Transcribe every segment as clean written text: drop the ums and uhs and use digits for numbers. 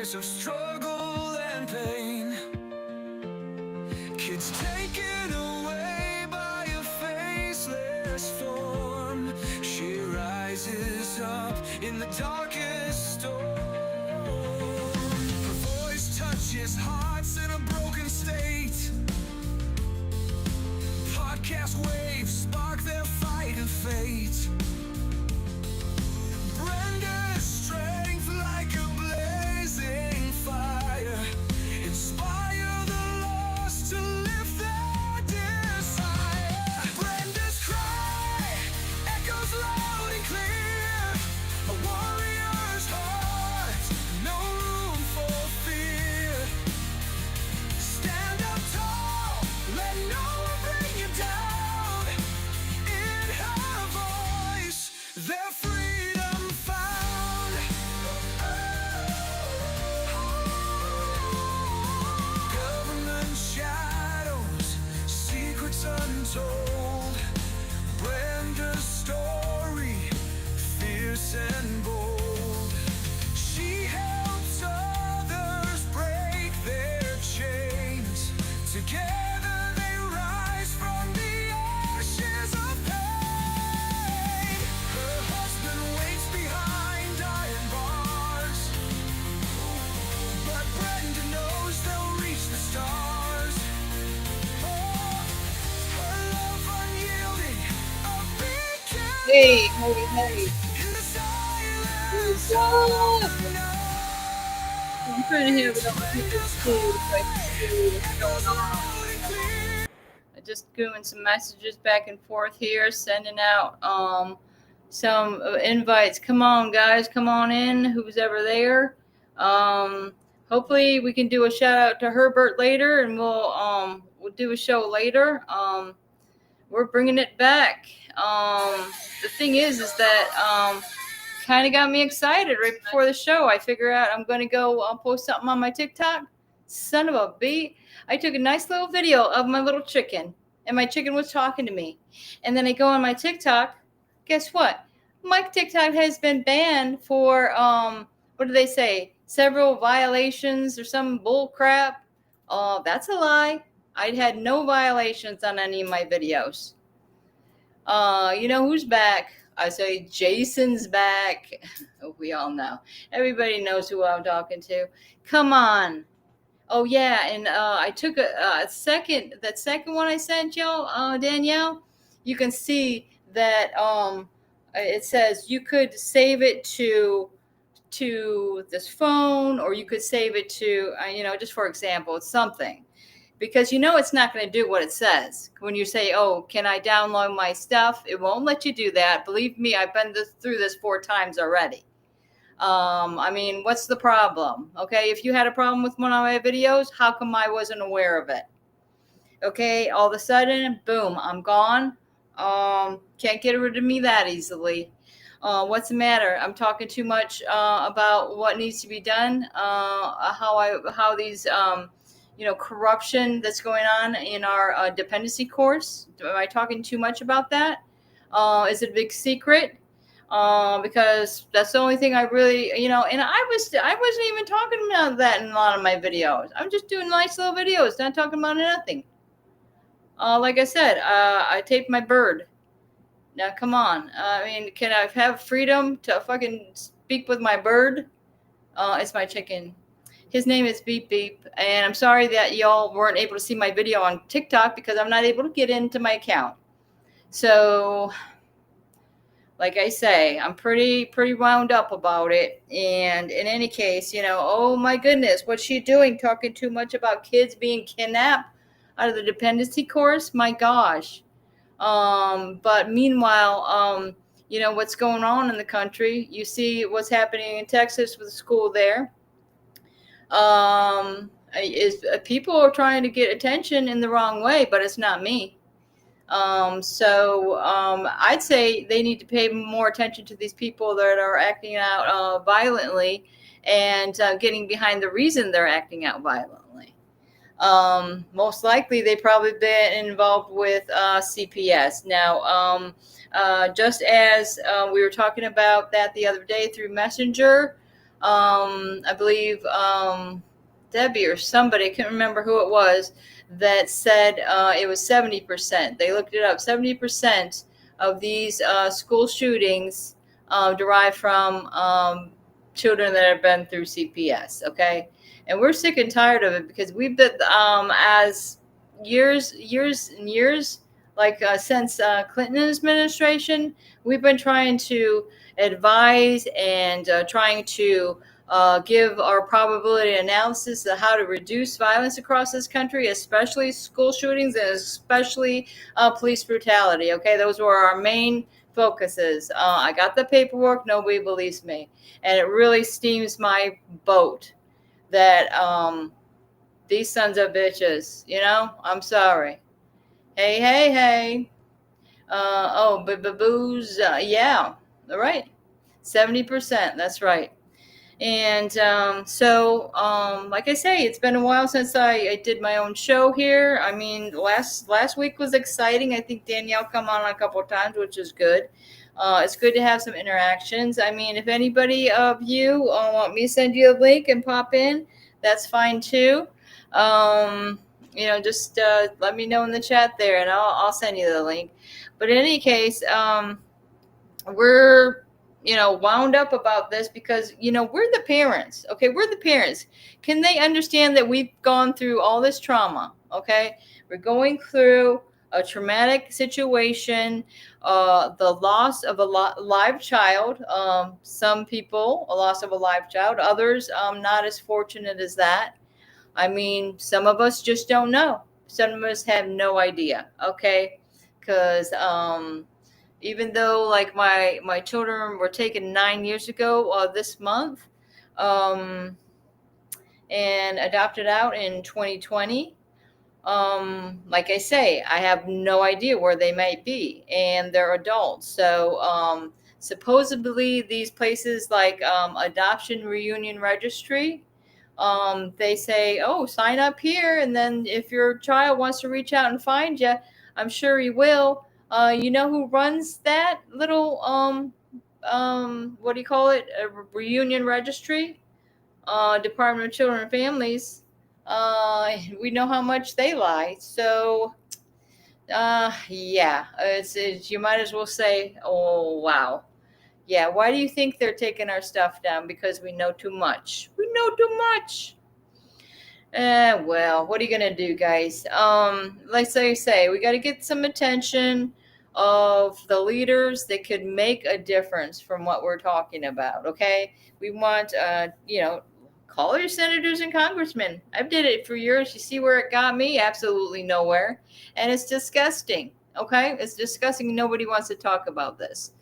years of struggle and pain. Kids taken away by a faceless form. She rises up in the darkest storm. Her voice touches hearts in a broken state. Podcast waves spark their fight of fate. Brenda's strength like a blazing fire. Inspire the lost to lift their desire. Brenda's cry echoes loud and clear. A warrior's heart, no room for fear. Stand up tall, let no one bring you down. In her voice, their freedom found. Government shadows, secrets untold. Brenda's story, fierce and bold. She helps others break their chains. Together they rise from the ashes of pain. Her husband waits behind iron bars, but Brenda knows they'll reach the stars. Oh, her love unyielding, a beacon Hey, hey. in the silence. I'm trying to have it on people's too, so I can see what's going on. I'm just doing some messages back and forth here, sending out some invites. Come on, guys, come on in. Who's ever there? Hopefully we can do a shout out to Herbert later, and we'll do a show later. We're bringing it back. The thing is that kind of got me excited right before the show. I figure out I'm going to go post something on my TikTok. Son of a bee. I took a nice little video of my little chicken, and my chicken was talking to me. And then I go on my TikTok. Guess what? My TikTok has been banned for, what do they say? Several violations or some bull crap. That's a lie. I had no violations on any of my videos. You know who's back? I say Jason's back. We all know. Everybody knows who I'm talking to. Come on. Oh yeah, and I took that second one I sent y'all, Danielle. You can see that it says you could save it to this phone, or you could save it to just for example, it's something. Because it's not going to do what it says. When you say, oh, can I download my stuff? It won't let you do that. Believe me, I've been through this 4 times already. What's the problem? Okay, if you had a problem with one of my videos, how come I wasn't aware of it? Okay, all of a sudden, boom, I'm gone. Can't get rid of me that easily. What's the matter? I'm talking too much about what needs to be done, how these... corruption that's going on in our dependency course. Am I talking too much about that? Is it a big secret? Because that's the only thing I really, and I wasn't even talking about that in a lot of my videos. I'm just doing nice little videos, not talking about nothing. Like I said, I taped my bird. Now, come on. Can I have freedom to fucking speak with my bird? It's my chicken. His name is Beep Beep, and I'm sorry that y'all weren't able to see my video on TikTok because I'm not able to get into my account. So, like I say, I'm pretty wound up about it. And in any case, oh my goodness, what's she doing? Talking too much about kids being kidnapped out of the dependency course? My gosh. But meanwhile, what's going on in the country? You see what's happening in Texas with the school there. Is people are trying to get attention in the wrong way, but it's not me. So I'd say they need to pay more attention to these people that are acting out violently and getting behind the reason they're acting out violently. Most likely they've probably been involved with CPS. Now, just as we were talking about that the other day through Messenger, I believe Debbie or somebody, I can't remember who it was, that said it was 70%. They looked it up. 70% of these school shootings derive from children that have been through CPS. Okay, and we're sick and tired of it because we've been as years and years, like since Clinton administration, we've been trying to advise and trying to give our probability analysis of how to reduce violence across this country, especially school shootings and especially police brutality. Okay, those were our main focuses. I got the paperwork. Nobody believes me, and it really steams my boat that these sons of bitches. I'm sorry. Hey, hey, hey. Booze. Yeah, all right. 70%. That's right. And like I say, it's been a while since I did my own show here. I mean, last week was exciting. I think Danielle come on a couple of times, which is good. It's good to have some interactions. I mean, if anybody of you want me to send you a link and pop in, that's fine too. Just let me know in the chat there, and I'll send you the link. But in any case, we're wound up about this because we're the parents. Okay, we're the parents. Can they understand that we've gone through all this trauma? Okay, we're going through a traumatic situation, the loss of a live child. Some people, a loss of a live child, others not as fortunate as that. I mean, some of us just don't know. Some of us have no idea. Okay, because even though like my children were taken 9 years ago this month, and adopted out in 2020, like I say, I have no idea where they might be, and they're adults. So supposedly these places like Adoption Reunion Registry, they say, oh, sign up here, and then if your child wants to reach out and find you, I'm sure he will. You know who runs that little what do you call it? A reunion registry? Department of Children and Families. We know how much they lie. So yeah, it's you might as well say, oh wow. Yeah, why do you think they're taking our stuff down? Because we know too much. We know too much. Well, what are you gonna do, guys? Like I say, we got to get some attention of the leaders that could make a difference from what we're talking about. Okay, we want, call your senators and congressmen. I've did it for years. You see where it got me? Absolutely nowhere, and it's disgusting. Okay, it's disgusting. Nobody wants to talk about this.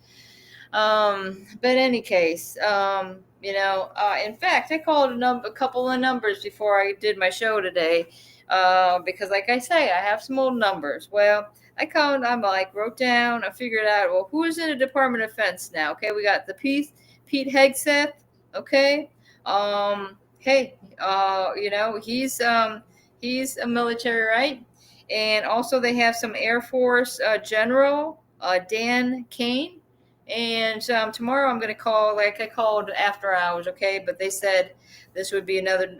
But any case, in fact, I called a couple of numbers before I did my show today, because like I say, I have some old numbers. Well, wrote down, I figured out, well, who is in the Department of Defense now? Okay, we got the Pete Hegseth. Okay. Hey, he's a military, right? And also they have some Air Force General, Dan Kane. And tomorrow I'm going to call, like I called after hours, okay? But they said this would be another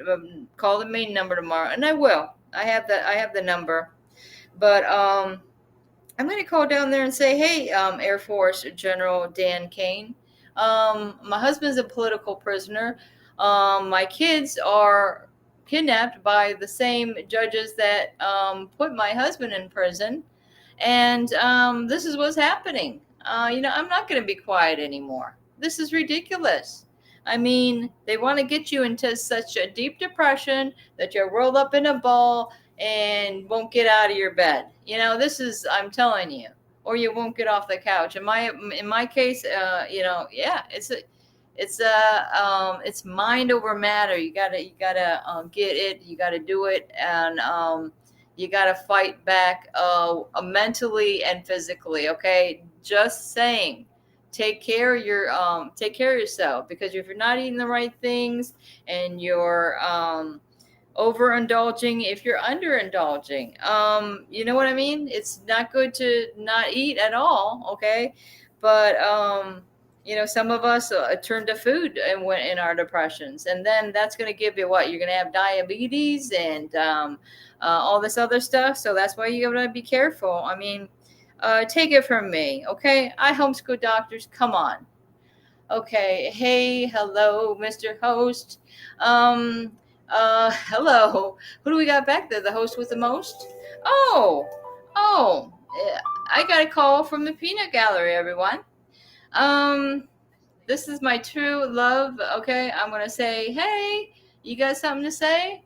call the main number tomorrow, and I will. I have the number, but I'm going to call down there and say, hey, Air Force General Dan Kane, my husband's a political prisoner. My kids are kidnapped by the same judges that put my husband in prison, and this is what's happening. I'm not going to be quiet anymore. This is ridiculous. I mean, they want to get you into such a deep depression that you're rolled up in a ball and won't get out of your bed. This is, I'm telling you, or you won't get off the couch. In my case, yeah, it's mind over matter. You gotta get it. You gotta do it, and you gotta fight back mentally and physically. Okay, just saying. Take care of yourself, because if you're not eating the right things and you're overindulging, if you're underindulging, you know what I mean? It's not good to not eat at all. Okay, but some of us turn to food and went in our depressions, and then that's going to give you what you're going to have diabetes and all this other stuff. So that's why you got to be careful. I mean, take it from me, okay? I homeschool doctors. Come on. Okay. Hey, hello, Mr. Host. Hello. Who do we got back there? The host with the most? Oh, I got a call from the peanut gallery, everyone. This is my true love. Okay, I'm gonna say, hey, you got something to say?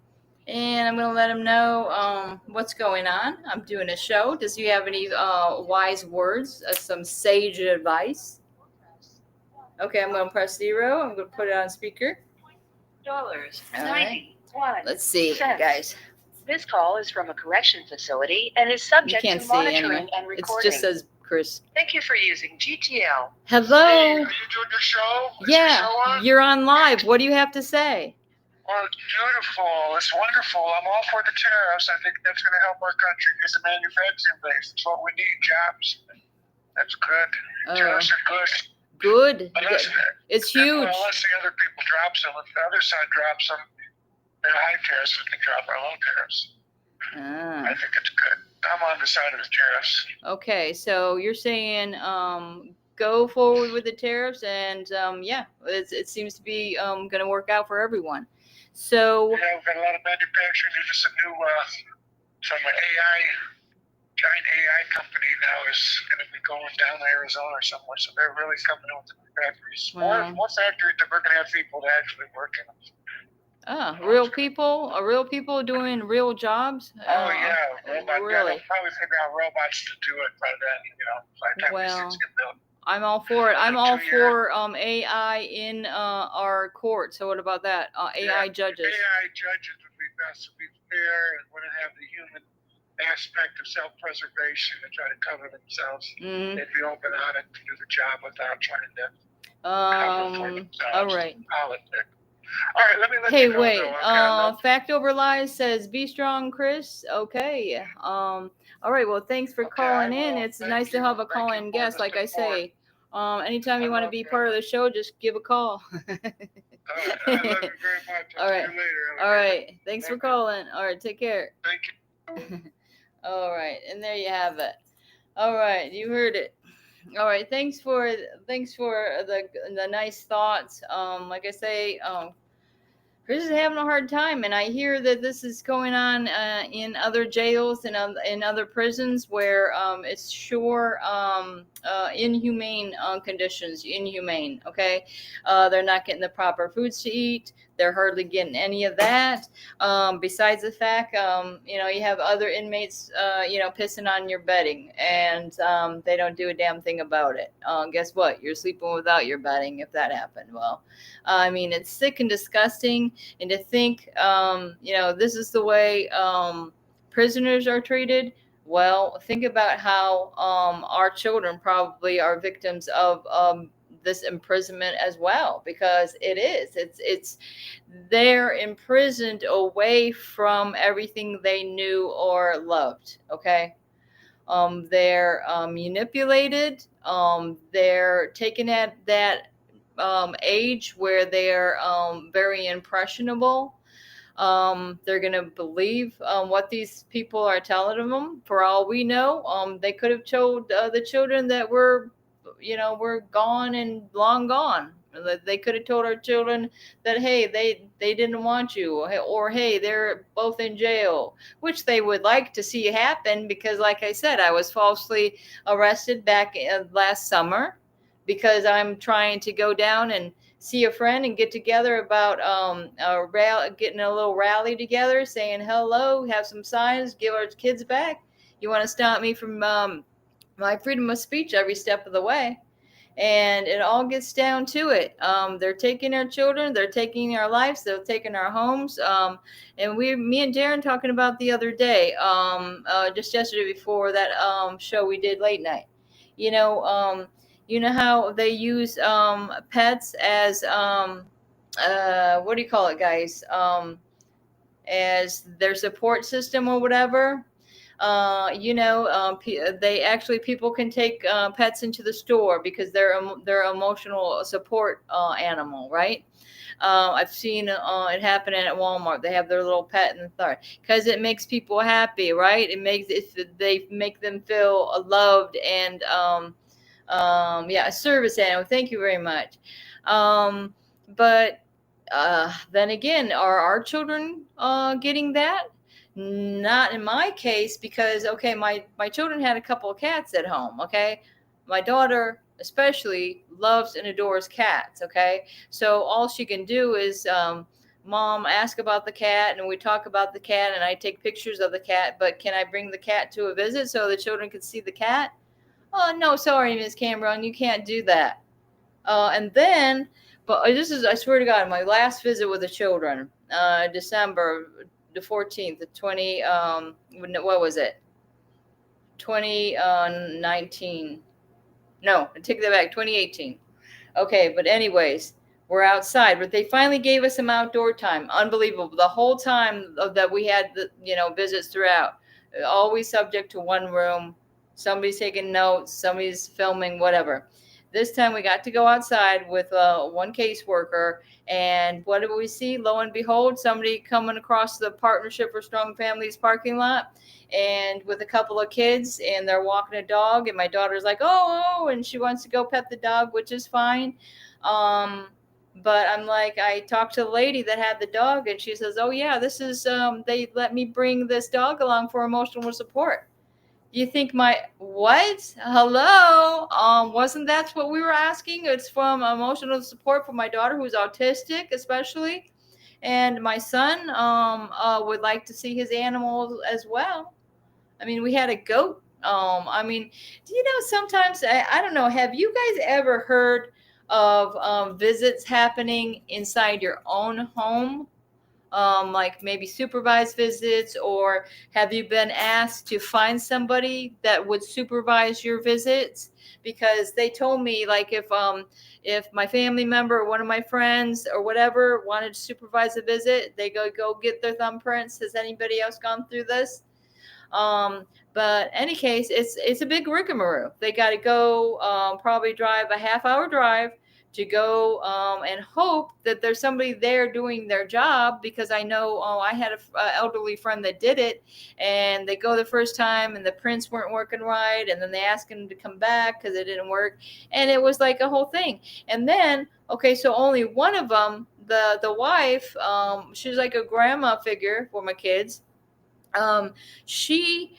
And I'm gonna let him know what's going on. I'm doing a show. Does he have any wise words, some sage advice? Okay, I'm gonna press 0. I'm gonna put it on speaker. Dollars All right. 91. Let's see, Cents. guys. This call is from a correction facility and is You subject can't to see monitoring anyway. and It recording. just says Chris. Thank you for using GTL. Hello. Hey, are you doing your show? Is your Yeah, show on? you're on live. What do you have to say? Well, it's beautiful. It's wonderful. I'm all for the tariffs. I think that's going to help our country get the manufacturing base. That's what we need, jobs. That's good. Tariffs are good. Good. Unless, It's huge. unless the other people drop some. If the other side drops some, their high tariffs, we can drop our low tariffs. I think it's good. I'm on the side of the tariffs. Okay, so you're saying go forward with the tariffs, and yeah, it seems to be going to work out for everyone. So Yeah, we've got a lot of manufacturing. There's just a new some giant AI company now is going to be going down to Arizona or somewhere. So they're really coming in with the new factories. Wow. More factories that we're going to have people that actually work in them. real people doing real jobs. Oh yeah, robots. Really? They'll probably figure out robots to do it by then. By the time these things get built. I'm all for it. I'm all 2 years. for AI in our court. So what about that? AI judges. AI judges would be best to be fair and wouldn't have the human aspect of self-preservation and try to cover themselves. Mhm. They'd be open on it to do the job without trying to cover for themselves. All right. Politics. All right, let me let Hey, you know. wait. Though, okay, I love- Fact over lies says be strong, Chris. Okay. All right. Well, thanks for Okay, calling I in. will. It's Thank nice to you. have a Thank you call-in for guest, the like I support. say. Anytime you I want to love be you. part of the show, just give a call. All right, I love you very much. I'll All see right. you later. All right. Thanks for Thank you. calling. All right. Take care. Thank you. All right. And there you have it. All right. You heard it. All right. Thanks for the nice thoughts. Like I say, Chris is having a hard time, and I hear that this is going on in other jails and in other prisons where it's sure inhumane conditions. Inhumane, okay? They're not getting the proper foods to eat. They're hardly getting any of that. Besides the fact, you have other inmates, pissing on your bedding, and they don't do a damn thing about it. Guess what? You're sleeping without your bedding if that happened. Well, I mean, it's sick and disgusting. And to think, this is the way prisoners are treated. Well, think about how our children probably are victims of this imprisonment as well, because it is. It's they're imprisoned away from everything they knew or loved. Okay. They're manipulated. They're taken at that age where they're very impressionable. They're going to believe what these people are telling them. For all we know, they could have told the children that we're gone and long gone. They could have told our children that, hey, they didn't want you, or hey, they're both in jail, which they would like to see happen, because like I said, I was falsely arrested back last summer because I'm trying to go down and see a friend and get together about getting a little rally together, saying hello, have some signs, give our kids back. You want to stop me from my freedom of speech every step of the way. And it all gets down to it. They're taking our children, they're taking our lives, they're taking our homes. And me and Darren talking about the other day, just yesterday before that show we did late night. You know how they use pets as what do you call it, guys? As their support system or whatever. They actually, people can take pets into the store because they're emotional support animal, right? I've seen it happen at Walmart. They have their little pet in the car because it makes people happy, right? They make them feel loved and a service animal. Thank you very much. But then again, are our children getting that? Not in my case, because okay, my children had a couple of cats at home. Okay, my daughter especially loves and adores cats. Okay, so all she can do is mom, ask about the cat, and we talk about the cat, and I take pictures of the cat. But can I bring the cat to a visit so the children can see the cat? Oh no, sorry, Miss Cameron, you can't do that. And then, but this is, I swear to God, my last visit with the children, December the 14th, the 20, what was it? 2019. No, I take that back, 2018. Okay, but anyways, we're outside, but they finally gave us some outdoor time. Unbelievable. The whole time that we had visits throughout, always subject to one room. Somebody's taking notes, somebody's filming, whatever. This time we got to go outside with one caseworker, and what did we see? Lo and behold, somebody coming across the Partnership for Strong Families parking lot, and with a couple of kids, and they're walking a dog, and my daughter's like, oh, and she wants to go pet the dog, which is fine. But I'm like, I talked to the lady that had the dog, and she says, oh yeah, this is they let me bring this dog along for emotional support. You think what? Hello? Wasn't that what we were asking? It's from emotional support for my daughter who's autistic, especially. And my son would like to see his animals as well. I mean, we had a goat. Do you know, sometimes, I don't know, have you guys ever heard of visits happening inside your own home? Like maybe supervised visits, or have you been asked to find somebody that would supervise your visits? Because they told me, like, if my family member or one of my friends or whatever wanted to supervise a visit, they go get their thumbprints. Has anybody else gone through this? But any case, it's a big rigmarole. They got to go, probably drive a half-hour drive to go and hope that there's somebody there doing their job, because I know I had an elderly friend that did it, and they go the first time and the prints weren't working right, and then they asked him to come back because it didn't work, and it was like a whole thing. And then, okay, so only one of them, the wife, she's like a grandma figure for my kids. She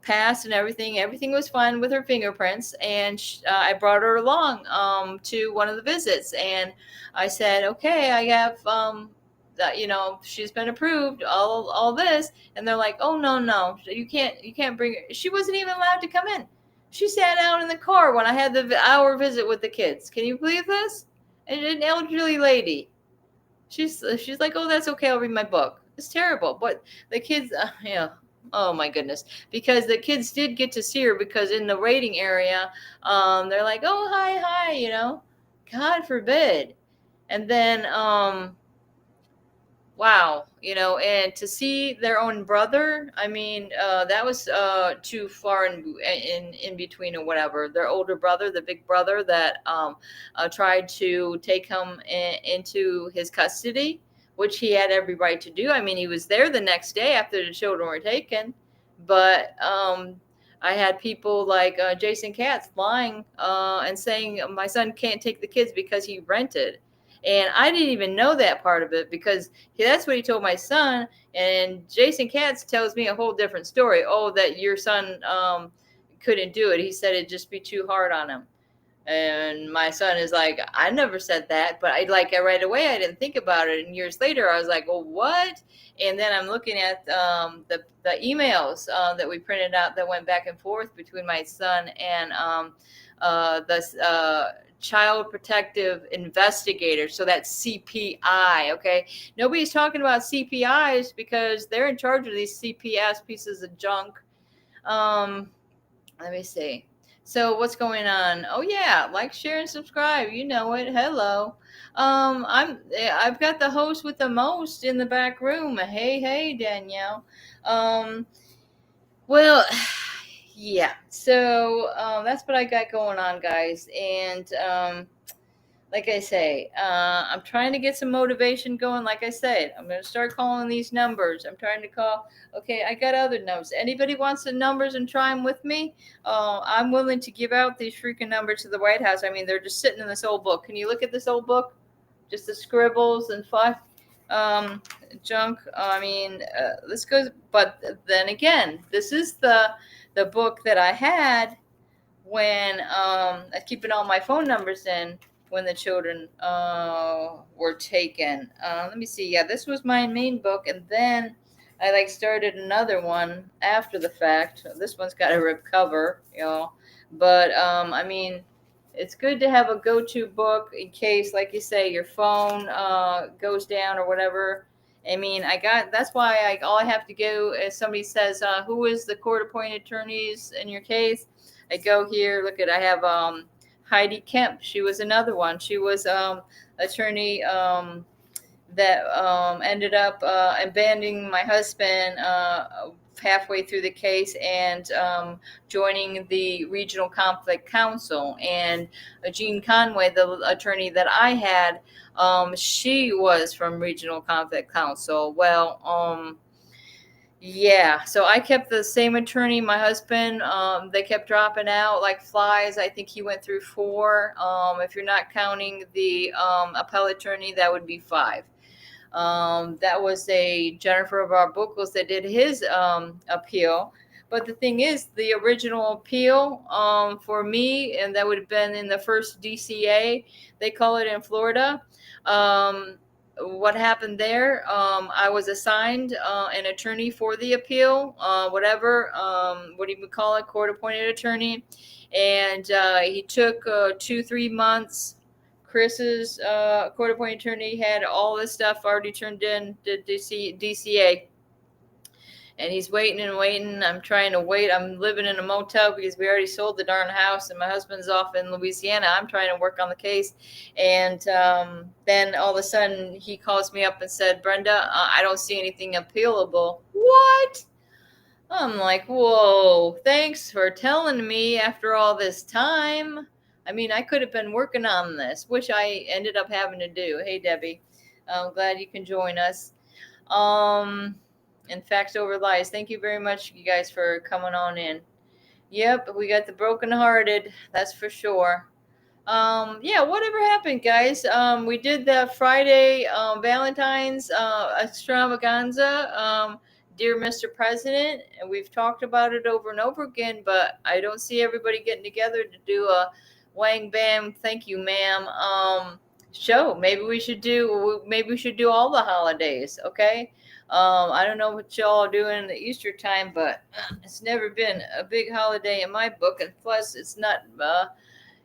passed and everything was fine with her fingerprints, and I brought her along to one of the visits, and I said, okay, I have she's been approved, all this, and they're like, oh no, you can't bring her. She wasn't even allowed to come in. She sat down in the car when I had the hour visit with the kids. Can you believe this? And an elderly lady. She's like, oh, that's okay, I'll read my book. It's terrible. But the kids, oh my goodness, because the kids did get to see her, because in the waiting area, they're like, oh, hi, God forbid. And then, wow, and to see their own brother, I mean, that was too far in between or whatever. Their older brother, the big brother that tried to take him into his custody, which he had every right to do. I mean, he was there the next day after the children were taken, but I had people like Jason Katz lying and saying my son can't take the kids because he rented. And I didn't even know that part of it, because that's what he told my son. And Jason Katz tells me a whole different story. Oh, that your son couldn't do it. He said it'd just be too hard on him. And my son is like, I never said that, but right away, I didn't think about it. And years later, I was like, well, what? And then I'm looking at the emails that we printed out that went back and forth between my son and the Child Protective Investigator. So that's CPI. Okay. Nobody's talking about CPIs because they're in charge of these CPS pieces of junk. Let me see. So what's going on? Oh yeah, like, share, and subscribe. You know it. Hello. I've got the host with the most in the back room. Hey, Danielle. Well, yeah. So that's what I got going on, guys. And like I say, I'm trying to get some motivation going. Like I said, I'm going to start calling these numbers. I'm trying to call. Okay, I got other numbers. Anybody wants the numbers and try them with me? I'm willing to give out these freaking numbers to the White House. I mean, they're just sitting in this old book. Can you look at this old book? Just the scribbles and fluff, um, junk. I mean, this goes. But then again, this is the book that I had when I keeping all my phone numbers in when the children were taken. Let me see. Yeah, this was my main book, and then I like started another one after the fact. This one's got a rib cover, but I mean. It's good to have a go-to book in case, like you say, your phone goes down or whatever. I mean, that's why all I have to go is somebody says, who is the court-appointed attorneys in your case? I go here, look at, I have Heidi Kemp. She was another one. She was attorney that ended up abandoning my husband halfway through the case and joining the Regional Conflict Council. And Jean Conway, the attorney that I had, she was from Regional Conflict Council. Well, yeah, so I kept the same attorney. My husband, they kept dropping out like flies. I think he went through 4. If you're not counting the appellate attorney, that would be 5. That was a Jennifer of our Buchels that did his appeal. But the thing is, the original appeal for me, and that would have been in the first DCA, they call it in Florida. What happened there? I was assigned an attorney for the appeal, whatever, what do you call it, court-appointed attorney, and he took 2-3 months. Chris's court-appointed attorney had all this stuff already turned in to DCA. And he's waiting and waiting. I'm trying to wait. I'm living in a motel because we already sold the darn house, and my husband's off in Louisiana. I'm trying to work on the case. And then all of a sudden, he calls me up and said, Brenda, I don't see anything appealable. What? I'm like, whoa, thanks for telling me after all this time. I mean, I could have been working on this, which I ended up having to do. Hey, Debbie, I'm glad you can join us. And Facts Over Lies. Thank you very much, you guys, for coming on in. Yep, we got the brokenhearted, that's for sure. Yeah, whatever happened, guys. We did the Friday Valentine's extravaganza, Dear Mr. President, and we've talked about it over and over again, but I don't see everybody getting together to do a wang bam, thank you, ma'am, show. Maybe we should do all the holidays, okay? I don't know what y'all are doing in the Easter time, but it's never been a big holiday in my book, and plus it's not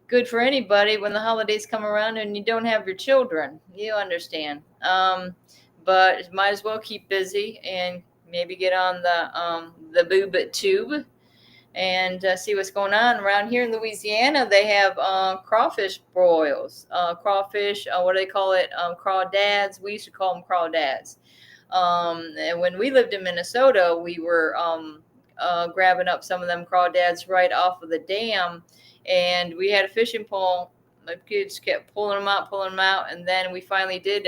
good for anybody when the holidays come around and you don't have your children. You understand. But might as well keep busy and maybe get on the boob tube and see what's going on around here in Louisiana. They have crawfish broils, crawfish. What do they call it? Crawdads. We used to call them crawdads. And when we lived in Minnesota, we were grabbing up some of them crawdads right off of the dam, and we had a fishing pole. My kids kept pulling them out, and then we finally did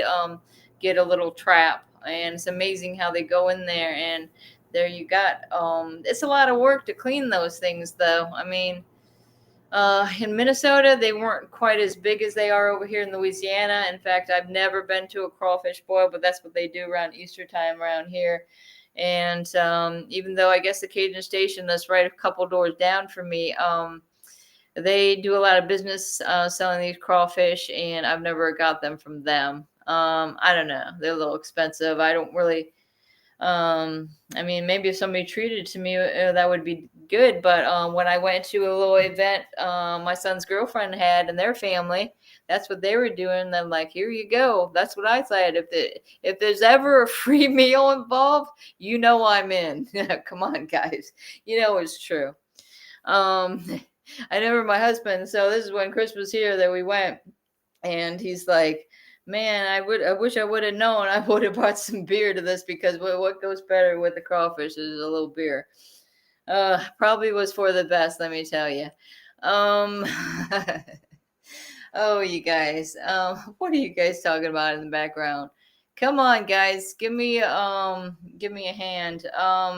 get a little trap. And it's amazing how they go in there, and there you got. It's a lot of work to clean those things, though. I mean, in Minnesota, they weren't quite as big as they are over here in Louisiana. In fact, I've never been to a crawfish boil, but that's what they do around Easter time around here. And even though I guess the Cajun Station that's right a couple doors down from me, they do a lot of business selling these crawfish, and I've never got them from them. I don't know. They're a little expensive. I don't really. I mean, maybe if somebody treated it to me, that would be good. But when I went to a little event my son's girlfriend had and their family, that's what they were doing. They're like, here you go. That's what I said. If there's ever a free meal involved, you know I'm in. Come on, guys. You know it's true. I remember my husband. So this is when Chris was here that we went, and he's like, man, I wish I would have known. I would have brought some beer to this because what goes better with the crawfish is a little beer. Probably was for the best, let me tell you. Um, oh, you guys, what are you guys talking about in the background? Come on, guys, give me a hand.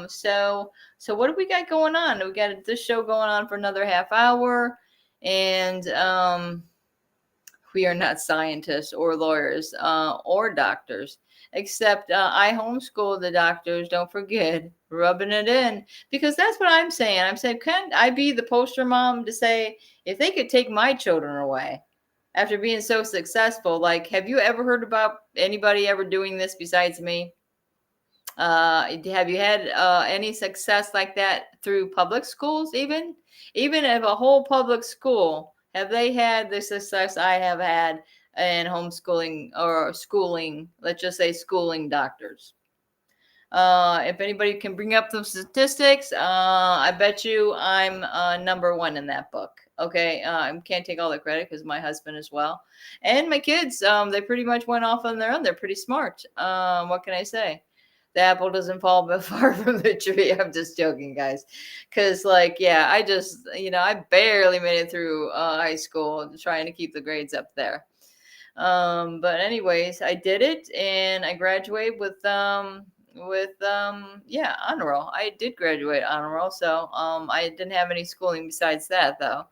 So what do we got going on? We got this show going on for another half hour, and we are not scientists or lawyers or doctors, except I homeschool the doctors. Don't forget, rubbing it in, because that's what I'm saying. I'm saying, can I be the poster mom to say, if they could take my children away after being so successful? Like, have you ever heard about anybody ever doing this besides me? Have you had any success like that through public schools? Even if a whole public school, have they had the success I have had in homeschooling or schooling? Let's just say schooling doctors. If anybody can bring up the statistics, I bet you I'm number one in that book. Okay, I can't take all the credit because my husband as well, and my kids. They pretty much went off on their own. They're pretty smart. What can I say? The apple doesn't fall but far from the tree. I'm just joking, guys. Because, like, yeah, I just, I barely made it through high school trying to keep the grades up there. But anyways, I did it and I graduated with honor roll. I did graduate honor roll, so I didn't have any schooling besides that though.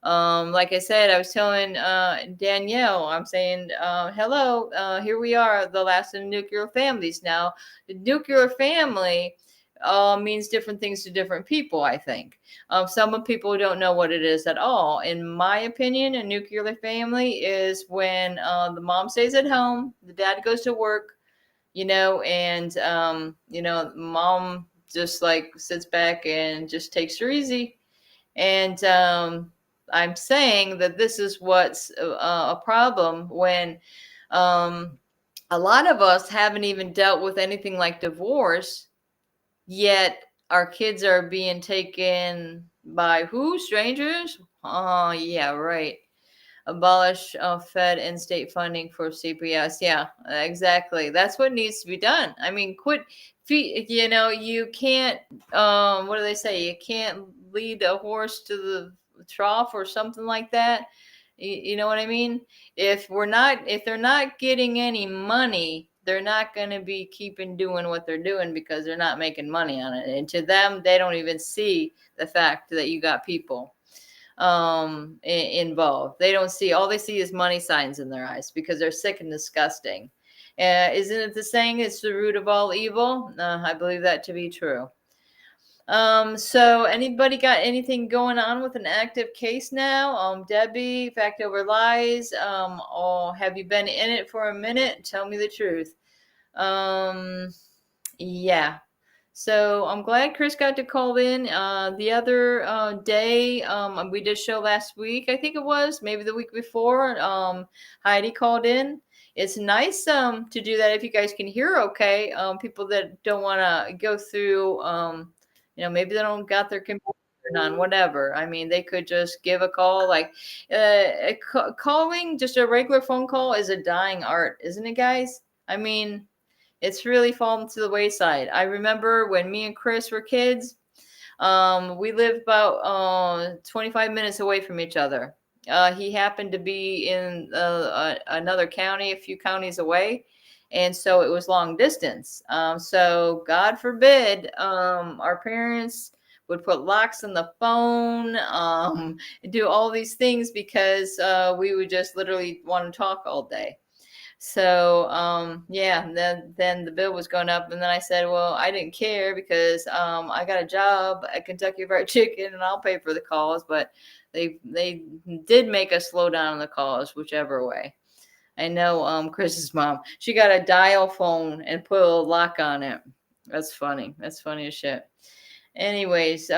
Like I said, I was telling Danielle, I'm saying, hello, here we are, the last of the nuclear families. Now, the nuclear family means different things to different people, I think. Some people don't know what it is at all. In my opinion, a nuclear family is when the mom stays at home, the dad goes to work, and, mom just like sits back and just takes her easy. And I'm saying that this is what's a problem when a lot of us haven't even dealt with anything like divorce, yet our kids are being taken by who? Strangers? Oh, yeah, right. Abolish Fed and state funding for CPS. Yeah, exactly. That's what needs to be done. I mean, quit. You can't. What do they say? You can't lead a horse to the trough or something like that. You know what I mean? If they're not getting any money, they're not going to be keeping doing what they're doing because they're not making money on it. And to them, they don't even see the fact that you got people involved. They don't see, all they see is money signs in their eyes because they're sick and disgusting. Isn't it the saying, it's the root of all evil? I believe that to be true. So anybody got anything going on with an active case now? Debbie, fact over lies. Or have you been in it for a minute? Tell me the truth. Yeah. So I'm glad Chris got to call in. The other day, we did a show last week, I think it was, maybe the week before. Heidi called in. It's nice to do that if you guys can hear okay. People that don't want to go through, maybe they don't got their computer on, whatever. I mean, they could just give a call. Like calling just a regular phone call is a dying art, isn't it, guys? I mean, it's really fallen to the wayside. I remember when me and Chris were kids, we lived about 25 minutes away from each other. He happened to be in another county, a few counties away. And so it was long distance. So God forbid our parents would put locks on the phone, do all these things because we would just literally want to talk all day. So then the bill was going up, and then I said, well, I didn't care because I got a job at Kentucky Fried Chicken, and I'll pay for the calls. But they did make us slow down on the calls, whichever way. I know Chris's mom, she got a dial phone and put a lock on it. That's funny. That's funny as shit. Anyways,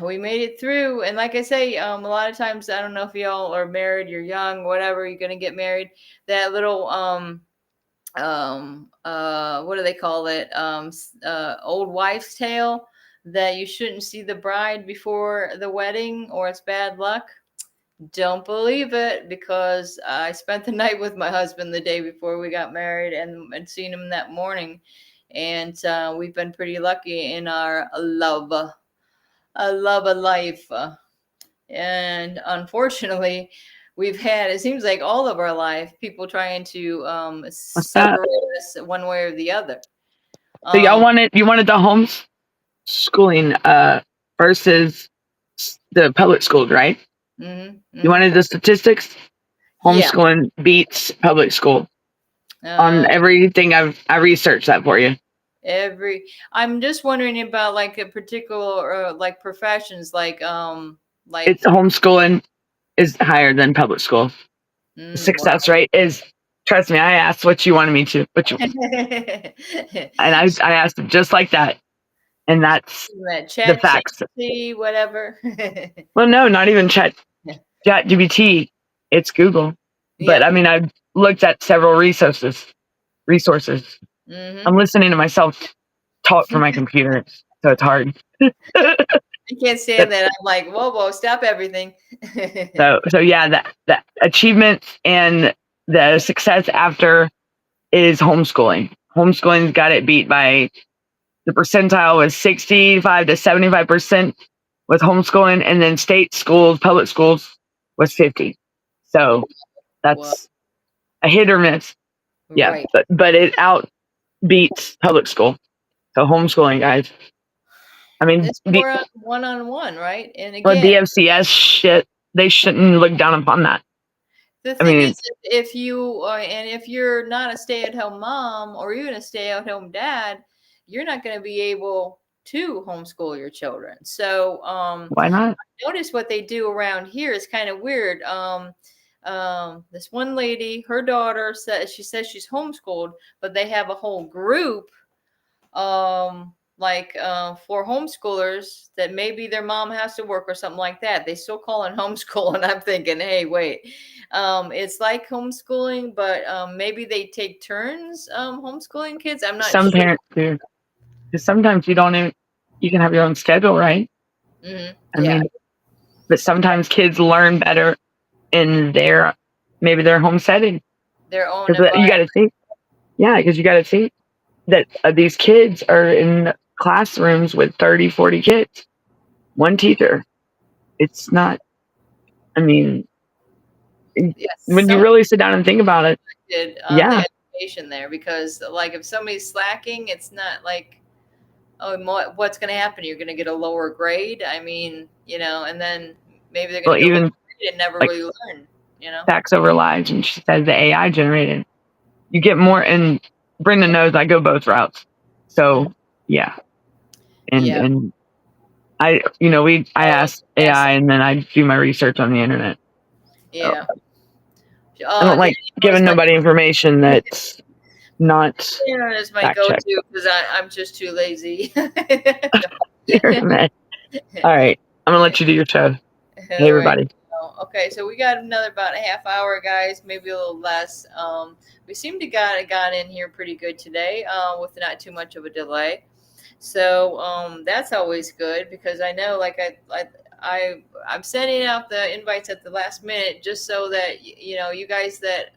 we made it through. And like I say, a lot of times, I don't know if y'all are married, you're young, whatever, you're going to get married. That little, what do they call it? Old wives' tale that you shouldn't see the bride before the wedding or it's bad luck. Don't believe it, because I spent the night with my husband the day before we got married and seen him that morning. And we've been pretty lucky in our love. a love of life. And unfortunately, we've had, it seems like all of our life, people trying to What's that? separate us one way or the other. So you wanted the homeschooling versus the public schools, right? You wanted the statistics. Yeah. Homeschooling beats public school on Uh, everything. I researched that for you. I'm just wondering about like a particular like professions like It's homeschooling is higher than public school. The wow. success rate is. Trust me, I asked what you wanted me to, and I asked it just like that, and that's that the chat facts. GPT, whatever. Well, no, not even ChatGPT. It's Google. But Yeah. I mean, I've looked at several resources. Mm-hmm. I'm listening to myself talk from my computer, so it's hard. I can't stand that. I'm like, whoa, stop everything. So yeah, that achievements and the success after is homeschooling. Homeschooling's got it beat by the percentile was 65 to 75% with homeschooling, and then state schools, public schools was 50. So that's a hit or miss. Yeah, Right. but it out beats public school. So homeschooling, guys. I mean, It's more on one-on-one, right? And well, again, DFCS shit, they shouldn't look down upon that. the I thing mean, is, if you and if you're not a stay-at-home mom or even a stay-at-home dad, you're not going to be able to homeschool your children. So, why not? notice what they do around here is kind of weird. This one lady, her daughter says she's homeschooled, but they have a whole group for homeschoolers that maybe their mom has to work or something like that. They still call it homeschool, and I'm thinking, hey, wait, it's like homeschooling, but maybe they take turns homeschooling kids. I'm not Some sure. parents do, because sometimes you don't even, you can have your own schedule, right? Mm-hmm. I mean, but sometimes kids learn better in maybe their home setting. Their own Because you got to see, because you got to see that these kids are in classrooms with 30, 40 kids, one teacher. It's not, I mean, when you really sit down and think about it, the education there, because like if somebody's slacking, it's not like, oh, what's going to happen? You're going to get a lower grade. I mean, and then maybe they're going to get a lower grade and never like, really learn. Facts over lies, and she says the AI generated. You get more, and Brenda knows I go both routes. So yeah, and I ask AI, and then I do my research on the internet. Yeah. I don't like giving nobody information that's not is my fact checked. go-to because I'm just too lazy. All right, I'm gonna let you do your show. Hey everybody. Okay, so we got another about a half hour, guys, maybe a little less. We seem to got in here pretty good today, with not too much of a delay. So that's always good, because I know, like I'm sending out the invites at the last minute just so that you guys that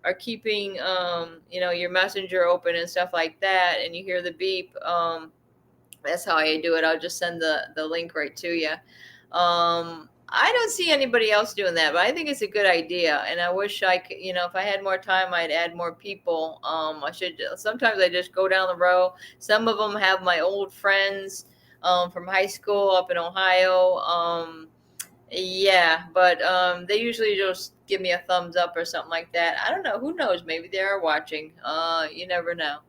are keeping your messenger open and stuff like that, and you hear the beep. That's how I do it. I'll just send the link right to you. I don't see anybody else doing that, but I think it's a good idea. And I wish I could, if I had more time, I'd add more people. Sometimes I just go down the row. Some of them have my old friends from high school up in Ohio. But they usually just give me a thumbs up or something like that. I don't know. Who knows? Maybe they are watching. You never know.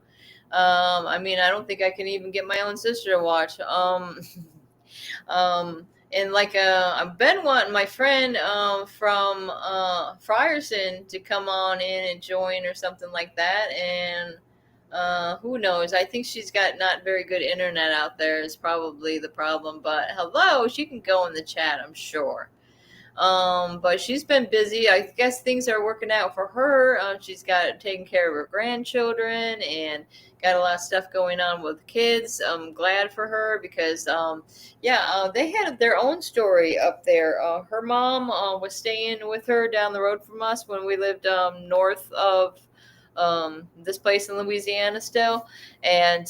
I mean, I don't think I can even get my own sister to watch. And I've been wanting my friend from Frierson to come on in and join or something like that. And who knows? I think she's got not very good internet out there is probably the problem. But hello, she can go in the chat, I'm sure. But she's been busy. I guess things are working out for her. She's got taking care of her grandchildren and got a lot of stuff going on with kids. I'm glad for her because, they had their own story up there. Her mom was staying with her down the road from us when we lived north of this place in Louisiana still. And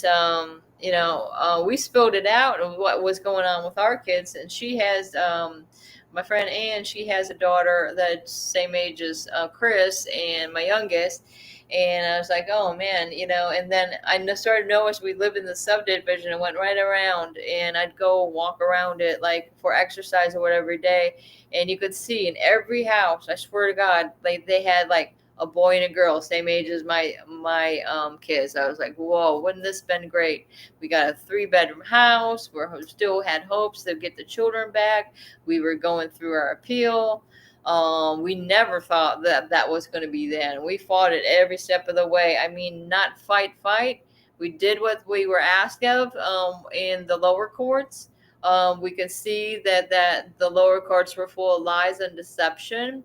we spilled it out of what was going on with our kids. And she has, my friend Ann, she has a daughter that's same age as Chris and my youngest. And I was like, oh man, and then started to notice we lived in the subdivision and went right around, and I'd go walk around it like for exercise or whatever every day. And you could see in every house, I swear to God, like they had like a boy and a girl, same age as my kids. I was like, whoa, wouldn't this been great? We got a 3-bedroom house. We still had hopes to get the children back. We were going through our appeal. We never thought that was going to be then. We fought it every step of the way. I mean, not fight. We did what we were asked of in the lower courts. We could see that the lower courts were full of lies and deception.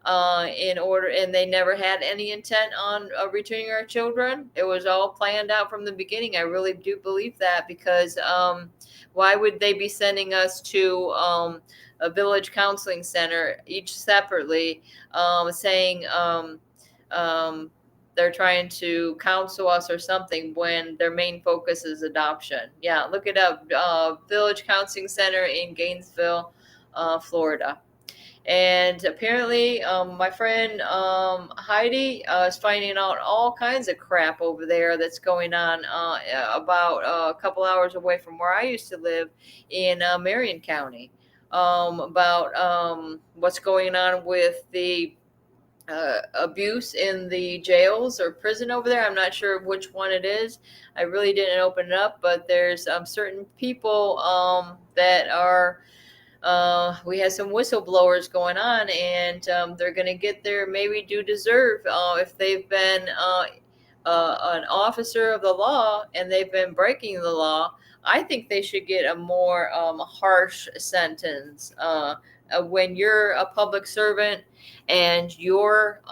And they never had any intent on returning our children. It was all planned out from the beginning. I really do believe that, because why would they be sending us to a village counseling center each separately, saying they're trying to counsel us or something when their main focus is adoption? Yeah, look it up. Village Counseling Center in Gainesville, Florida. And apparently, my friend Heidi is finding out all kinds of crap over there that's going on about a couple hours away from where I used to live in Marion County, about what's going on with the abuse in the jails or prison over there. I'm not sure which one it is. I really didn't open it up, but there's certain people that are we had some whistleblowers going on, and they're going to get their maybe due deserve if they've been an officer of the law and they've been breaking the law. I think they should get a more harsh sentence. When you're a public servant and you're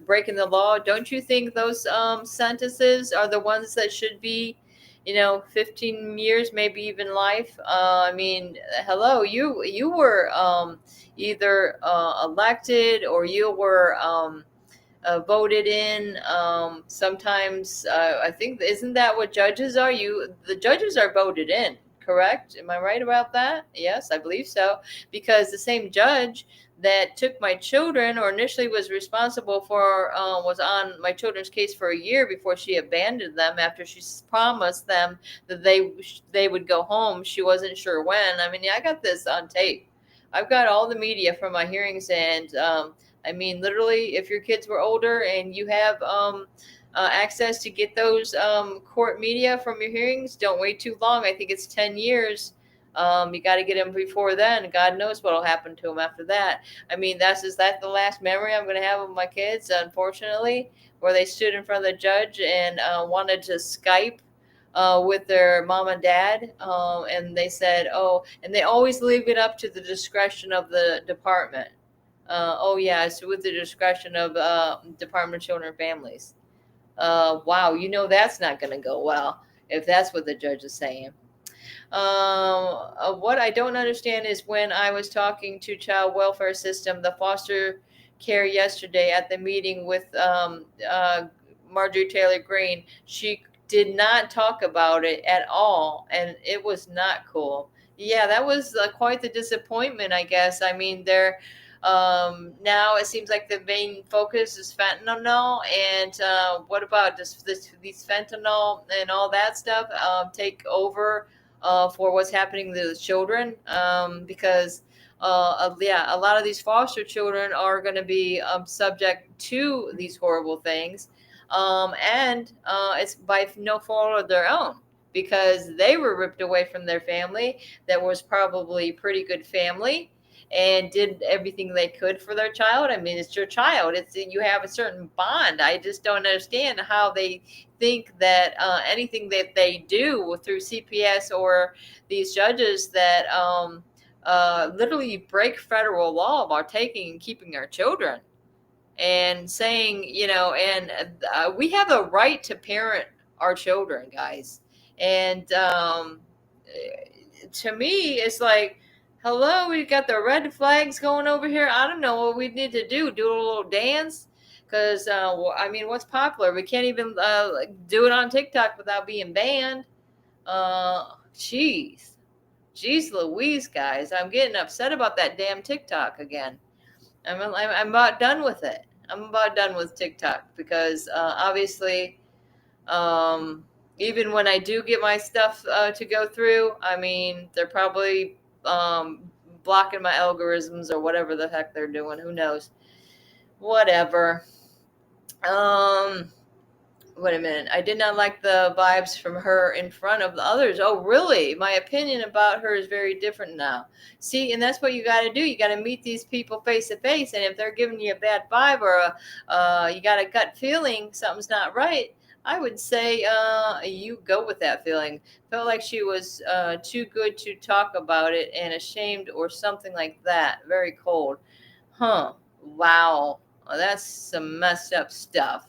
breaking the law, don't you think those sentences are the ones that should be 15 years, maybe even life? I mean, hello, you were either elected or you were voted in. Sometimes I think, isn't that what judges are? The judges are voted in, correct? Am I right about that? Yes, I believe so. Because the same judge that took my children, or initially was responsible for, was on my children's case for a year before she abandoned them after she promised them that they would go home. She wasn't sure when. I mean, I got this on tape. I've got all the media from my hearings, and I mean, literally, if your kids were older and you have access to get those court media from your hearings, don't wait too long. I think it's 10 years. You got to get them before then. God knows what will happen to them after that. I mean, is that the last memory I'm going to have of my kids, unfortunately, where they stood in front of the judge and wanted to Skype with their mom and dad. And they said, and they always leave it up to the discretion of the department. It's with the discretion of Department of Children and Families. Wow, that's not going to go well if that's what the judge is saying. What I don't understand is when I was talking to child welfare system, the foster care yesterday at the meeting with Marjorie Taylor Greene, she did not talk about it at all, and it was not cool. Yeah, that was quite the disappointment, I guess. I mean, now it seems like the main focus is fentanyl, and what about these fentanyl and all that stuff take over for what's happening to the children? Because a lot of these foster children are going to be subject to these horrible things, and it's by no fault of their own, because they were ripped away from their family that was probably pretty good family, and did everything they could for their child. I mean, it's your child. You have a certain bond. I just don't understand how they think that anything that they do through CPS or these judges that literally break federal law about taking and keeping our children, and saying, we have a right to parent our children, guys. And to me, it's like, hello, we got the red flags going over here. I don't know what we need to do a little dance, because I mean, what's popular? We can't even do it on TikTok without being banned. Jeez. Jeez Louise, guys. I'm getting upset about that damn TikTok again. I'm about done with it. I'm about done with TikTok because obviously, um, even when I do get my stuff to go through, I mean, they're probably blocking my algorithms or whatever the heck they're doing. Who knows? Whatever. Um, Wait a minute. I did not like the vibes from her in front of the others. Oh, really? My opinion about her is very different now. See, and that's what you got to do. You got to meet these people face to face. And if they're giving you a bad vibe or you got a gut feeling something's not right, I would say you go with that feeling. Felt like she was too good to talk about it and ashamed or something like that. Very cold. Huh. Wow. Well, that's some messed up stuff.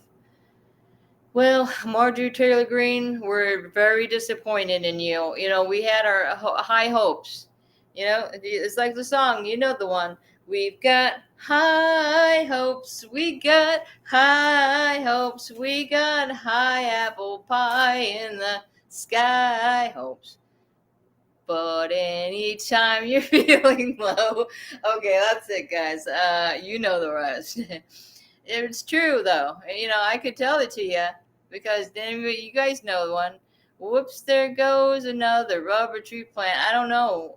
Well, Marjorie Taylor Greene, we're very disappointed in you. You know, we had our high hopes. You know, it's like the song, you know the one. We've got high hopes, we got high hopes, we got high apple pie in the sky hopes. But anytime you're feeling low, okay, that's it, guys. You know the rest. It's true though. You know, I could tell it to you because then you guys know the one. Whoops! There goes another rubber tree plant. I don't know,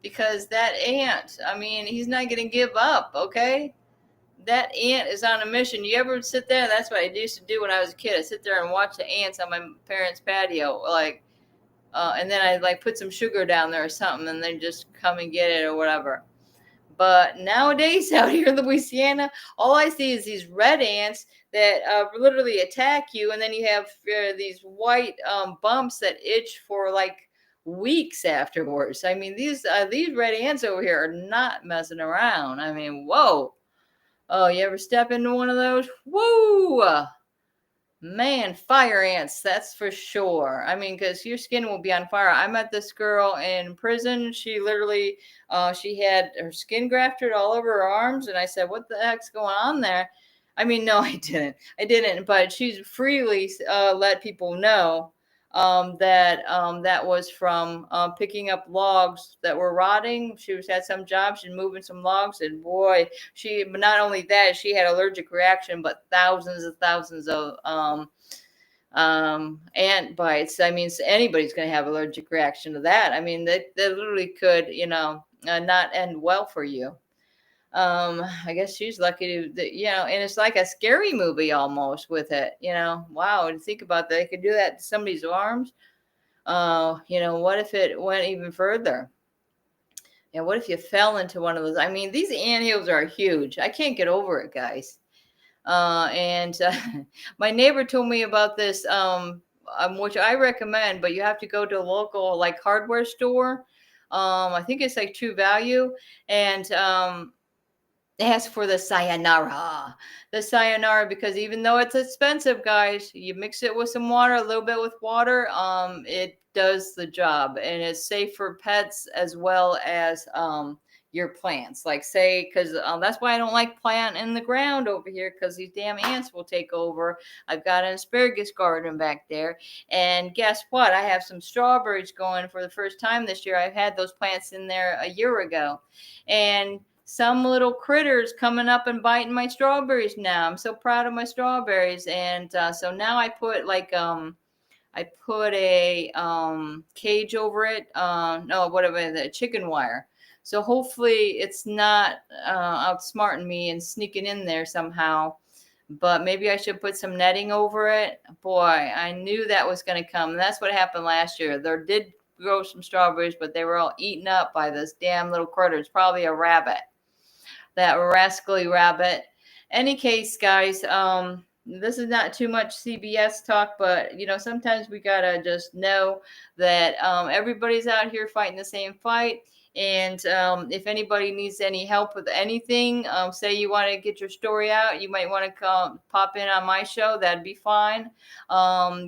because that ant. I mean, he's not gonna give up. Okay, that ant is on a mission. You ever sit there? That's what I used to do when I was a kid. I sit there and watch the ants on my parents' patio, like, and then I like put some sugar down there or something, and then just come and get it or whatever. But nowadays, out here in Louisiana, all I see is these red ants that literally attack you, and then you have these white bumps that itch for like weeks afterwards. I mean, these red ants over here are not messing around. I mean, whoa! Oh, you ever step into one of those? Whoa! Man, fire ants, that's for sure. I mean, because your skin will be on fire. I met this girl in prison. She literally, she had her skin grafted all over her arms, and I said, "What the heck's going on there?" I mean, no, I didn't. I didn't. But she's freely let people know that was from picking up logs that were rotting. She was had some job. She's moving some logs, and boy, she not only that, she had allergic reaction, but thousands of ant bites. I mean, anybody's going to have allergic reaction to that. I mean, that literally could, you know, not end well for you. I guess she's lucky you know, and it's like a scary movie almost with it, you know. Wow, to think about that, they could do that to somebody's arms. You know, what if it went even further? And what if you fell into one of those? I mean, these anthills are huge. I can't get over it, guys. And my neighbor told me about this, which I recommend, but you have to go to a local like hardware store. I think it's like True Value, and as for the sayonara, because even though it's expensive, guys, you mix it with some water, a little bit with water, it does the job, and it's safe for pets as well as your plants. Like say, because that's why I don't like plant in the ground over here, because these damn ants will take over. I've got an asparagus garden back there, and guess what? I have some strawberries going for the first time this year. I've had those plants in there a year ago, and some little critters coming up and biting my strawberries now. I'm so proud of my strawberries. And so now I put like I put a cage over it. No, whatever, the chicken wire. So hopefully it's not outsmarting me and sneaking in there somehow. But maybe I should put some netting over it. Boy, I knew that was going to come. And that's what happened last year. There did grow some strawberries, but they were all eaten up by this damn little critter. It's probably a rabbit, that rascally rabbit. Any case, guys, this is not too much CBS talk, but you know, sometimes we gotta just know that everybody's out here fighting the same fight. And if anybody needs any help with anything, say you want to get your story out, you might want to come pop in on my show. That'd be fine.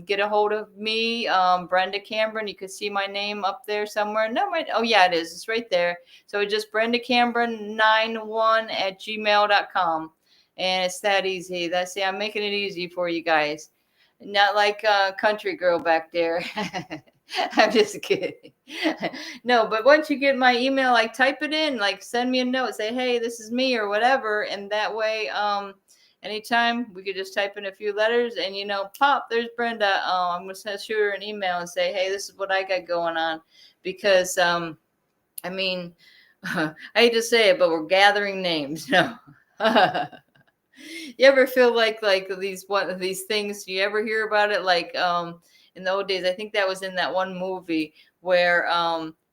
Get a hold of me, Brenda Cameron. You could see my name up there somewhere. No, oh yeah, it is. It's right there. So it's just Brenda Cameron 91@gmail.com. And it's that easy. See, I'm making it easy for you guys. Not like Country Girl back there. I'm just kidding. No, but once you get my email, like type it in, like send me a note, say, hey, this is me or whatever. And that way, anytime we could just type in a few letters and, pop, there's Brenda. I'm going to shoot her an email and say, hey, this is what I got going on. Because, I mean, I hate to say it, but we're gathering names. No. You ever feel like these one of these things? You ever hear about it? Like in the old days, I think that was in that one movie where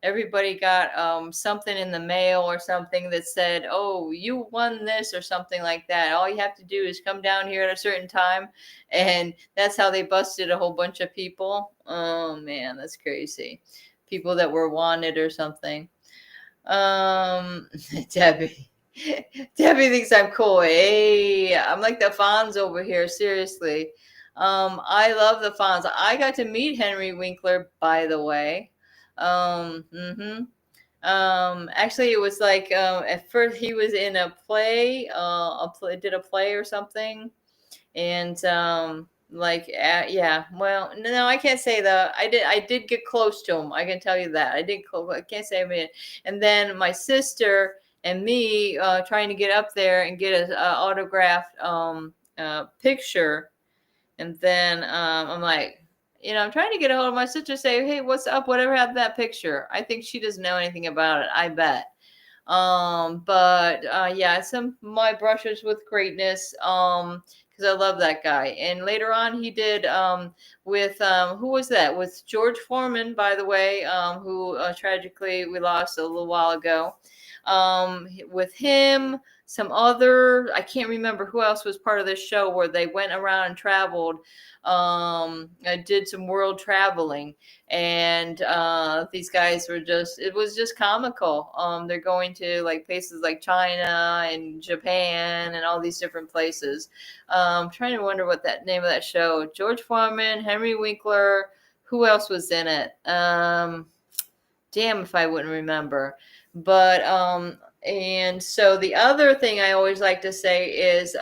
everybody got something in the mail or something that said, "Oh, you won this" or something like that. All you have to do is come down here at a certain time, and that's how they busted a whole bunch of people. Oh man, that's crazy. People that were wanted or something. Debbie. Debbie thinks I'm cool. Hey, I'm like the Fonz over here. Seriously. I love the Fonz. I got to meet Henry Winkler, by the way. Actually, it was like at first he was in a play. Did a play or something, and yeah. Well, no, I can't say that. I did get close to him. I can tell you that. I can't say I mean. And then my sister and me trying to get up there and get a autographed picture. And then I'm like, I'm trying to get a hold of my sister, say, hey, what's up? Whatever happened to that picture? I think she doesn't know anything about it. I bet. But yeah, some of my brushes with greatness. Because I love that guy. And later on, he did with who was that? With George Foreman, by the way, who tragically we lost a little while ago. With him, some other, I can't remember who else was part of this show where they went around and traveled. Did some world traveling, and these guys were it was just comical. They're going to like places like China and Japan and all these different places. Trying to wonder what that name of that show. George Foreman, Henry Winkler. Who else was in it? Damn if I wouldn't remember. But and so the other thing I always like to say is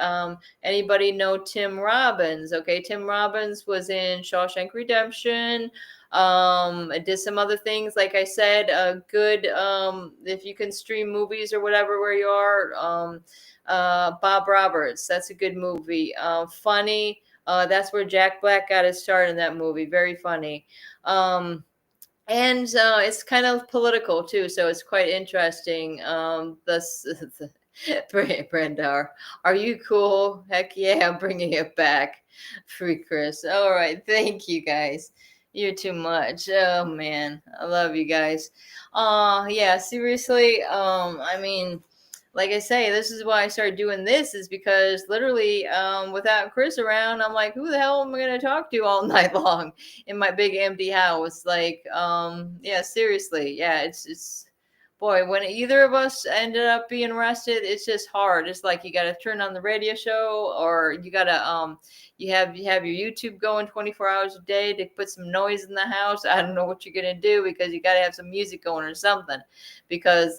anybody know Tim Robbins? Okay, Tim Robbins was in Shawshank Redemption. I did some other things, like I said, good if you can stream movies or whatever where you are. Bob Roberts, that's a good movie. Funny. That's where Jack Black got his start in that movie. Very funny. And it's kind of political too, so it's quite interesting. Brenda, are you cool? Heck yeah, I'm bringing it back. Free Chris. All right, thank you guys. You're too much. Oh man, I love you guys. Yeah, seriously. I mean, like I say, this is why I started doing this, is because literally, without Chris around, I'm like, who the hell am I going to talk to all night long in my big empty house? Like, yeah, seriously. Yeah, it's, boy, when either of us ended up being arrested, it's just hard. It's like you got to turn on the radio show, or you got to, you have your YouTube going 24 hours a day to put some noise in the house. I don't know what you're going to do, because you got to have some music going or something, because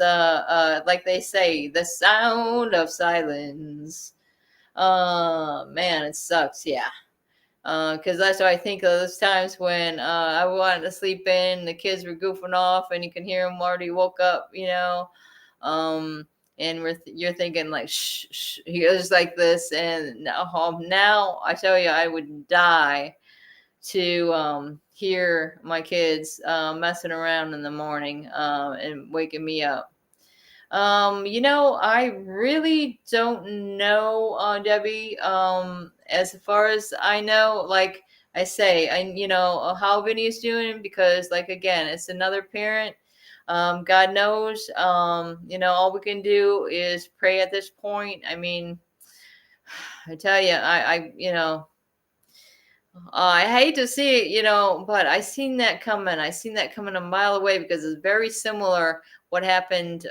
like they say, the sound of silence. Man, it sucks. Yeah. Because that's what I think of those times when I wanted to sleep in, the kids were goofing off, and you can hear them already woke up, and you're thinking like, shh, shh. He goes like this, and now I tell you, I would die to hear my kids messing around in the morning and waking me up. I really don't know, Debbie. As far as I know, like I say, how Vinny's doing, because, like, again, it's another parent. God knows, all we can do is pray at this point. I mean, I tell you, I hate to see it, but I seen that coming. I seen that coming a mile away, because it's very similar what happened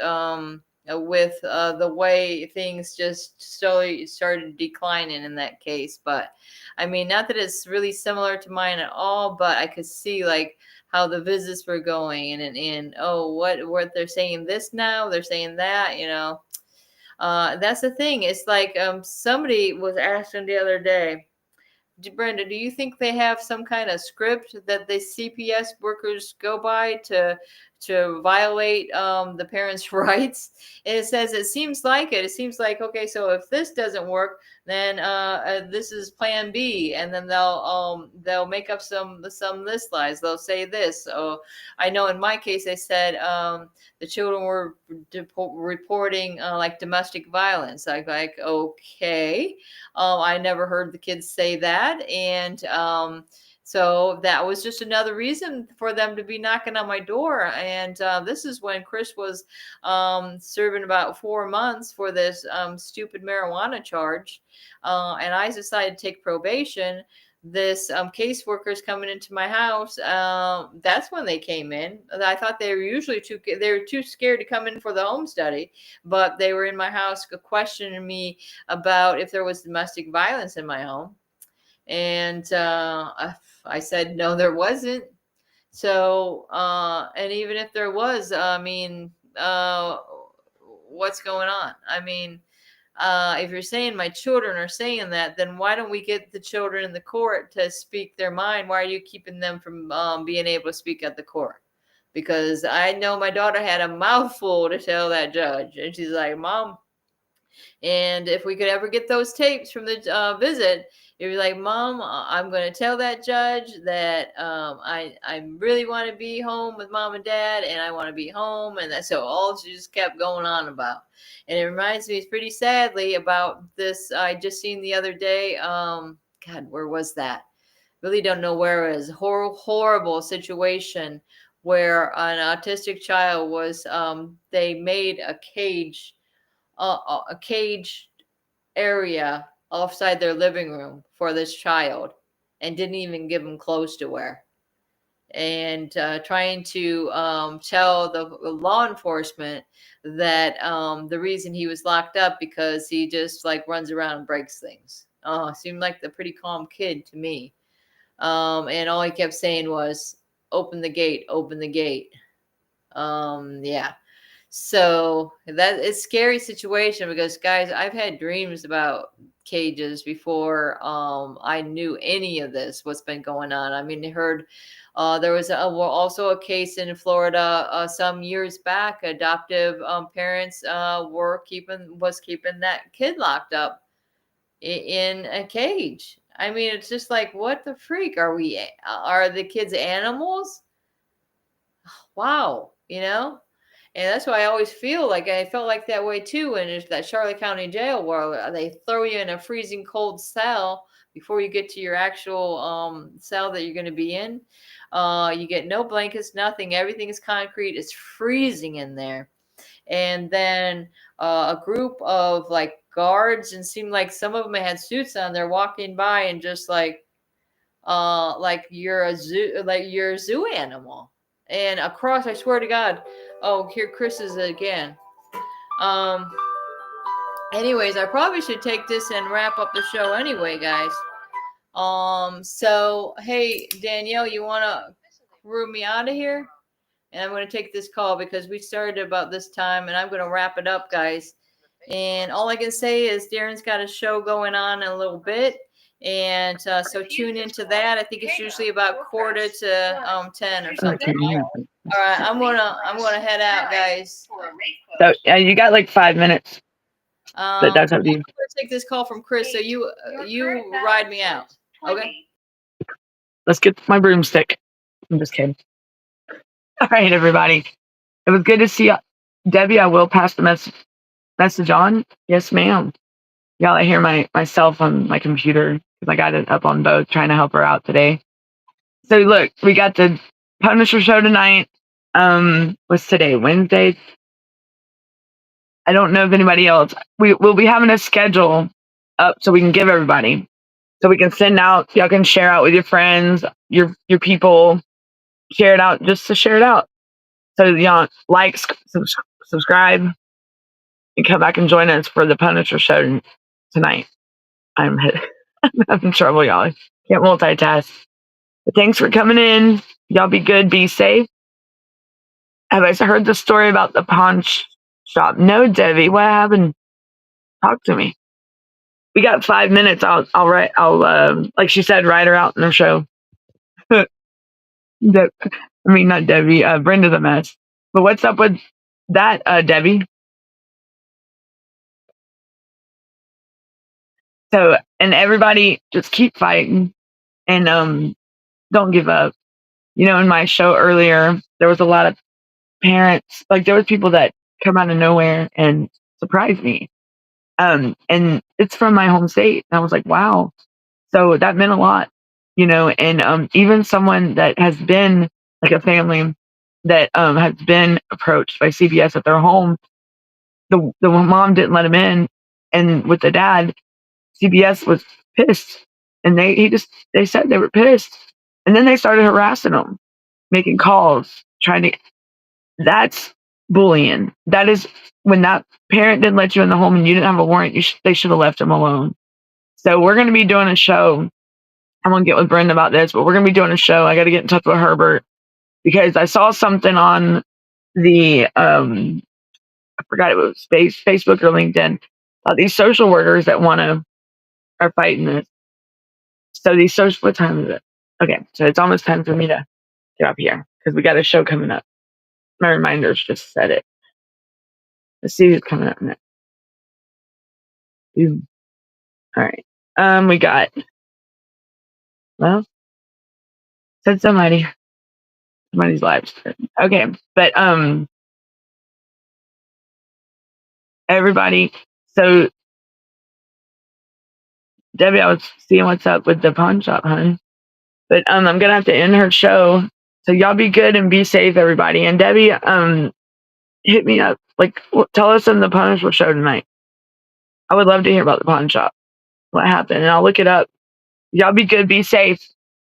with the way things just slowly started declining in that case. But I mean, not that it's really similar to mine at all, but I could see like how the visits were going, and oh, what they're saying this now, they're saying that, that's the thing. It's like somebody was asking the other day, Brenda, do you think they have some kind of script that the CPS workers go by to violate the parents' rights? And it says it seems like it. It seems like, okay, so if this doesn't work, then this is Plan B, and then they'll make up some list lies. They'll say this. So I know in my case, they said the children were reporting like domestic violence. Like okay. I never heard the kids say that. And so that was just another reason for them to be knocking on my door. And this is when Chris was serving about 4 months for this stupid marijuana charge. And I decided to take probation. This caseworkers coming into my house. That's when they came in. I thought they were too scared to come in for the home study, but they were in my house questioning me about if there was domestic violence in my home. And I said, no, there wasn't. So, and even if there was, I mean, what's going on? I mean, if you're saying my children are saying that, then why don't we get the children in the court to speak their mind? Why are you keeping them from being able to speak at the court? Because I know my daughter had a mouthful to tell that judge. And she's like, Mom, and if we could ever get those tapes from the visit, you'd be like, Mom, I'm going to tell that judge that I really want to be home with Mom and Dad, and I want to be home. And so all she just kept going on about. And it reminds me pretty sadly about this I just seen the other day. God, where was that? Really don't know where it is. Horrible situation where an autistic child was, they made a cage area outside their living room for this child and didn't even give him clothes to wear, and trying to tell the law enforcement that the reason he was locked up because he just like runs around and breaks things. Seemed like the pretty calm kid to me. And all he kept saying was, open the gate, open the gate. Yeah. So that it's a scary situation because, guys, I've had dreams about cages before I knew any of this, what's been going on. I mean, I heard there was also a case in Florida some years back. Adoptive parents was keeping that kid locked up in a cage. I mean, it's just like, what the freak are we? Are the kids animals? Wow, you know? And that's why I always feel like I felt like that way too. And there's that Charlotte County Jail where they throw you in a freezing cold cell before you get to your actual cell that you're going to be in. You get no blankets, nothing. Everything is concrete. It's freezing in there. And then a group of like guards, and seemed like some of them had suits on. They're walking by and just like you're a zoo animal. And across, I swear to God. Oh, here Chris is again. Anyways, I probably should take this and wrap up the show anyway, guys. So hey, Danielle, you want to root me out of here? And I'm going to take this call because we started about this time, and I'm going to wrap it up, guys. And all I can say is Darren's got a show going on in a little bit. And so tune into that. I think it's usually about 9:45 or something. All right, I'm gonna head out, guys. So you got like 5 minutes. But that's up to you. I'm gonna take this call from Chris. So you ride me out, okay? Let's get my broomstick. I'm just kidding. All right, everybody. It was good to see you. Debbie, I will pass the message on. Yes, ma'am. Y'all, I hear myself on my computer because I got it up on both trying to help her out today. So look, we got the Punisher show tonight. What's today? Wednesday? I don't know if anybody else. We'll be having a schedule up so we can give everybody. So we can send out, y'all can share out with your friends, your people, share it out just to share it out. So y'all like, subscribe, and come back and join us for the Punisher show tonight. I'm having trouble, y'all. Can't multitask. But thanks for coming in. Y'all be good, be safe. Have I heard the story about the pawn shop? No, Debbie, what happened? Talk to me. we got 5 minutes. I'll write. I'll like she said, write her out in her show. Not Debbie. Brenda's a mess. But what's up with that, Debbie? So, and everybody just keep fighting and don't give up. In my show earlier, there was a lot of parents, like there was people that come out of nowhere and surprise me. And it's from my home state. And I was like, wow. So that meant a lot, and even someone that has been like a family that has been approached by CPS at their home, the mom didn't let him in. And with the dad, CPS was pissed. And they said they were pissed. And then they started harassing him, making calls, trying to, that's bullying. That is when that parent didn't let you in the home and you didn't have a warrant, they should have left him alone. So we're going to be doing a show. I'm going to get with Brenda about this, but we're going to be doing a show. I got to get in touch with Herbert because I saw something on the, I forgot it was Facebook or LinkedIn, about these social workers that are fighting this. So what time is it? Okay. So it's almost time for me to get up here because we got a show coming up. My reminders just said it. Let's see who's coming up next. Ooh. All right. We got, well, said somebody's live. Okay. But, everybody. So Debbie, I was seeing what's up with the pawn shop, honey. But, I'm going to have to end her show. So y'all be good and be safe, everybody. And Debbie, hit me up. Like, tell us on the punishable show tonight. I would love to hear about the pawn shop. What happened? And I'll look it up. Y'all be good. Be safe.